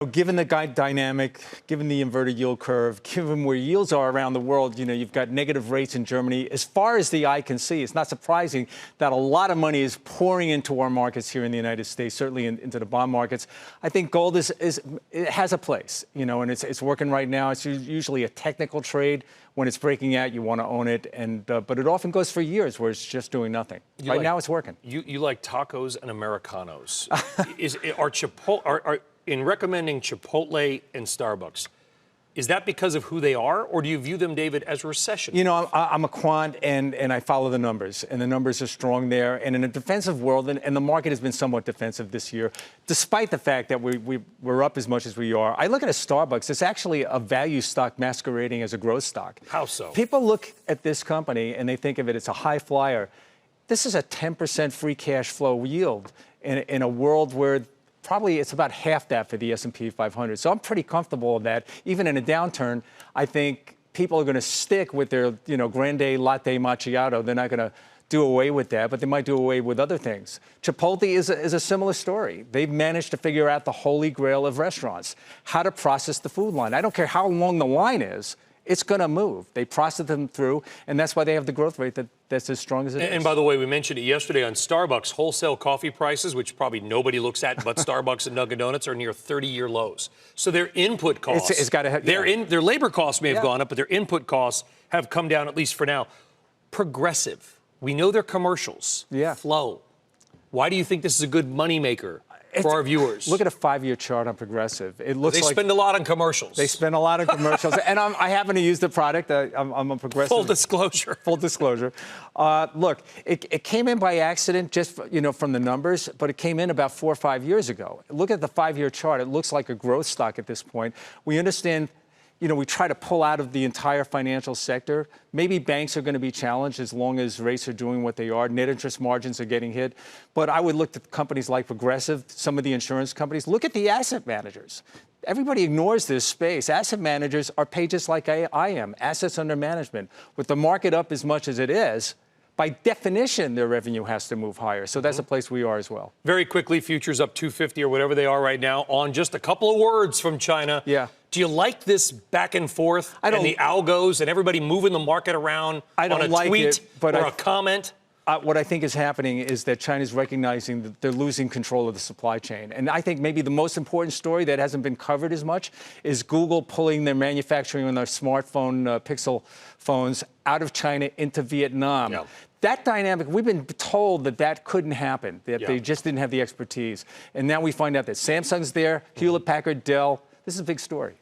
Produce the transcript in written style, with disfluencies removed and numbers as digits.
Given the dynamic, given the inverted yield curve, given where yields are around the world, you've got negative rates in Germany. As far as the eye can see, it's not surprising that a lot of money is pouring into our markets here in the United States, certainly into the bond markets. I think gold it has a place, and it's working right now. It's usually a technical trade. When it's breaking out, you want to own it, but it often goes for years where it's just doing nothing. Right now, it's working. You like tacos and Americanos. In recommending Chipotle and Starbucks, is that because of who they are, or do you view them, David, as recession? I'm a quant, and I follow the numbers, and the numbers are strong there. And in a defensive world, and the market has been somewhat defensive this year, despite the fact that we're up as much as we are. I look at a Starbucks. It's actually a value stock masquerading as a growth stock. How so? People look at this company, and they think of it as a high flyer. This is a 10% free cash flow yield in a world where probably it's about half that for the S&P 500. So I'm pretty comfortable with that. Even in a downturn, I think people are going to stick with their, grande latte macchiato. They're not going to do away with that, but they might do away with other things. Chipotle is a similar story. They've managed to figure out the holy grail of restaurants, how to process the food line. I don't care how long the line is. It's going to move. They process them through, and that's why they have the growth rate that's as strong as it is. And by the way, we mentioned it yesterday on Starbucks. Wholesale coffee prices, which probably nobody looks at but Starbucks and Dunkin' Donuts, are near 30-year lows. So their input costs, their labor costs may have gone up, but their input costs have come down, at least for now. Progressive. We know their commercials. Flow. Why do you think this is a good moneymaker for our viewers? Look at a 5-year chart on Progressive. It looks like they spend a lot on commercials. They spend a lot on commercials, and I happen to use the product. I'm a Progressive. Full disclosure. Full disclosure. Look, it came in by accident, just from the numbers, but it came in about 4 or 5 years ago. Look at the 5-year chart. It looks like a growth stock at this point. We understand. We try to pull out of the entire financial sector. Maybe banks are going to be challenged as long as rates are doing what they are. Net interest margins are getting hit. But I would look at companies like Progressive, some of the insurance companies. Look at the asset managers. Everybody ignores this space. Asset managers are paid just like I am, assets under management. With the market up as much as it is, by definition, their revenue has to move higher. So that's a place we are as well. Very quickly, futures up 250 or whatever they are right now on just a couple of words from China. Yeah. Do you like this back and forth and the algos and everybody moving the market around on a tweet or a comment? What I think is happening is that China's recognizing that they're losing control of the supply chain. And I think maybe the most important story that hasn't been covered as much is Google pulling their manufacturing on their smartphone, Pixel phones out of China into Vietnam. Yeah. That dynamic, we've been told that couldn't happen, that they just didn't have the expertise. And now we find out that Samsung's there, Hewlett-Packard, Dell. This is a big story.